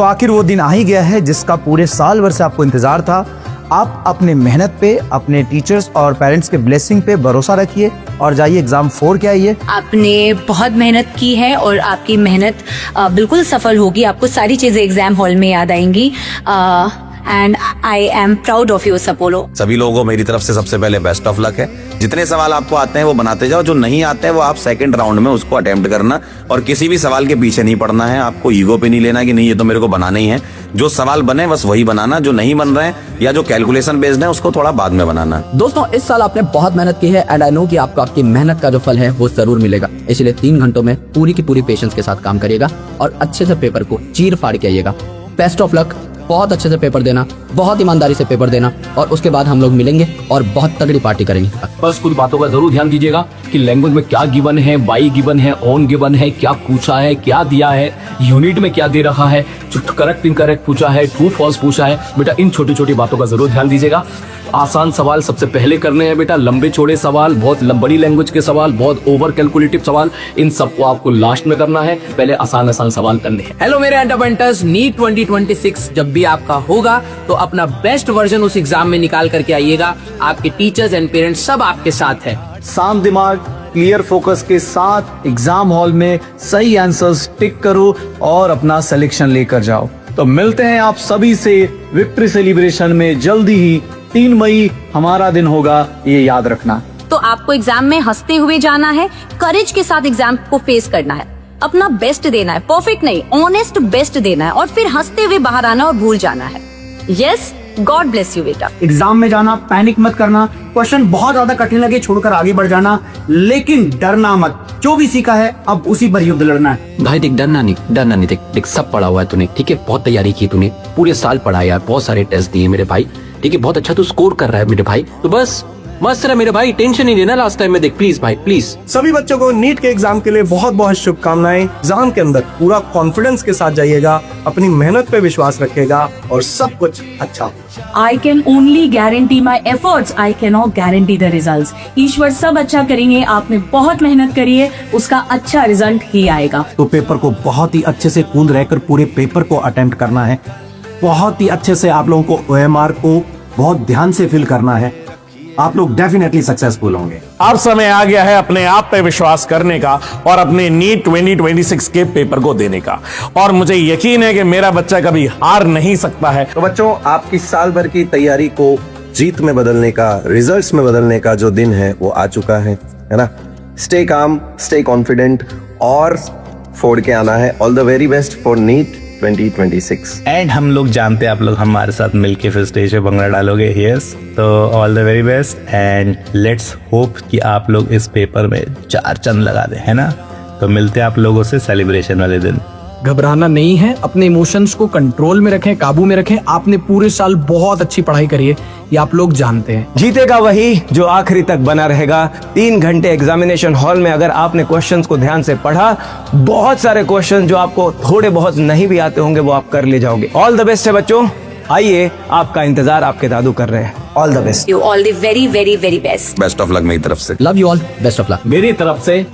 तो आखिर वो दिन आ ही गया है जिसका पूरे साल भर से आपको इंतजार था। आप अपने मेहनत पे, अपने टीचर्स और पेरेंट्स के ब्लेसिंग पे भरोसा रखिए और जाइए एग्जाम 4 के आइए। आपने बहुत मेहनत की है और आपकी मेहनत बिल्कुल सफल होगी। आपको सारी चीजें एग्जाम हॉल में याद आएंगी। And I am proud of you सपोलो। सभी लोगों को मेरी तरफ से सबसे पहले बेस्ट ऑफ लक है। जितने सवाल आपको आते हैं वो बनाते जाओ, जो नहीं आते हैं वो आप सेकंड राउंड में उसको अटेम्प्ट करना, और किसी भी सवाल के पीछे नहीं पड़ना है। आपको ईगो पे नहीं लेना कि नहीं ये तो मेरे को बनाना ही है। जो सवाल बने बस वही बनाना, जो नहीं बन रहे हैं या जो कैलकुलेशन बेस्ड है उसको थोड़ा बाद में बनाना। दोस्तों इस साल आपने बहुत मेहनत की है एंड आई नो कि आपको आपकी मेहनत का जो फल है वो जरूर मिलेगा। इसलिए 3 घंटों में पूरी की पूरी पेशेंस के साथ काम करिएगा और अच्छे से पेपर को चीर फाड़ के आइएगा। Best of luck. बहुत अच्छे से पेपर देना, बहुत ईमानदारी से पेपर देना, और उसके बाद हम लोग मिलेंगे और बहुत तगड़ी पार्टी करेंगे। बस कुछ बातों का जरूर ध्यान दीजिएगा कि लैंग्वेज में क्या गिवन है, वाई गिवन है, ऑन गिवन है, क्या पूछा है, क्या दिया है, यूनिट में क्या दे रहा है, करेक्ट इनकरेक्ट पूछा है, ट्रू फॉल्स पूछा है। बेटा इन छोटी छोटी बातों का जरूर ध्यान दीजिएगा। आसान सवाल सबसे पहले करने हैं बेटा, लंबे चौड़े सवाल, बहुत बड़ी लैंग्वेज के सवाल, बहुत ओवर कैलकुलेटिव सवाल, इन सबको आपको लास्ट में करना है। पहले आसान आसान सवाल करने हैं। हेलो मेरे एंटरप्रेन्योर्स, नीट 2026 जब भी आपका होगा तो अपना बेस्ट वर्जन उस एग्जाम में निकाल करके आइएगा। आपके टीचर्स एंड पेरेंट्स सब आपके साथ है। शांत दिमाग, क्लियर फोकस के साथ एग्जाम हॉल में सही आंसर्स टिक करो और अपना सिलेक्शन लेकर जाओ। तो मिलते हैं आप सभी से विक्ट्री सेलिब्रेशन में जल्दी ही। 3 मई हमारा दिन होगा, ये याद रखना। तो आपको एग्जाम में हंसते हुए जाना है, करेज के साथ एग्जाम को फेस करना है, अपना बेस्ट देना है, परफेक्ट नहीं ऑनेस्ट बेस्ट देना है, और फिर हंसते हुए बाहर आना और भूल जाना है। यस, गॉड ब्लेस यू बेटा। एग्जाम में जाना, पैनिक मत करना, क्वेश्चन बहुत ज्यादा कठिन लगे छोड़कर आगे बढ़ जाना, लेकिन डरना मत। जो भी सीखा है अब उसी पर युद्ध लड़ना है। भाई देख, डरना नहीं देख सब पढ़ा हुआ है तूने, ठीक है, बहुत तैयारी की तूने, पूरे साल पढ़ा यार, बहुत सारे टेस्ट दिए मेरे भाई, ठीक है, बहुत अच्छा तू स्कोर कर रहा है मेरे भाई। तो बस मस्त रहा मेरे भाई, टेंशन नहीं लेना लास्ट टाइम में। देख प्लीज भाई प्लीज। सभी बच्चों को नीट के एग्जाम के लिए बहुत बहुत शुभकामनाएं। एग्जाम के अंदर पूरा कॉन्फिडेंस के साथ जाइएगा, अपनी मेहनत पे विश्वास रखिएगा और सब कुछ अच्छा होगा। I can only guarantee my efforts. I cannot guarantee the results. ईश्वर सब अच्छा करेंगे। आपने बहुत मेहनत करी है, उसका अच्छा रिजल्ट ही आएगा। तो पेपर को बहुत ही अच्छे से कूद रहकर पूरे पेपर को अटेम्प्ट करना है। बहुत ही अच्छे से आप लोगों को OMR को बहुत ध्यान से फिल करना है। आप लोग डेफिनेटली सक्सेसफुल होंगे। अब समय आ गया है अपने आप पे विश्वास करने का और अपने नीट 2026 के पेपर को देने का, और मुझे यकीन है कि मेरा बच्चा कभी हार नहीं सकता है। तो बच्चों, आपकी साल भर की तैयारी को जीत में बदलने का, रिजल्ट्स में बदलने का जो दिन है वो आ चुका है ना। स्टे काम, स्टे कॉन्फिडेंट और फोड़ के आना है। All the very best for NEET 2026। And हम लोग जानते हैं आप लोग हमारे साथ मिलके फिर स्टेज पे भंगड़ा डालोगे। यस, तो all the very best and let's hope कि आप लोग इस पेपर में 4 चंद लगा दें, है ना। तो मिलते हैं आप लोगों से सेलिब्रेशन वाले दिन। घबराना नहीं है, अपने इमोशंस को कंट्रोल में रखें, काबू में रखें। आपने पूरे साल बहुत अच्छी पढ़ाई करी है, ये आप लोग जानते हैं। जीतेगा वही जो आखिरी तक बना रहेगा। 3 घंटे एग्जामिनेशन हॉल में अगर आपने क्वेश्चंस को ध्यान से पढ़ा, बहुत सारे क्वेश्चन जो आपको थोड़े बहुत नहीं भी आते होंगे वो आप कर ले जाओगे। ऑल द बेस्ट है बच्चों, आइए आपका इंतजार आपके दादू कर रहे हैं। All the best. You all the very very very best. Best of luck मेरी तरफ से। Love you all, best of luck मेरी तरफ से।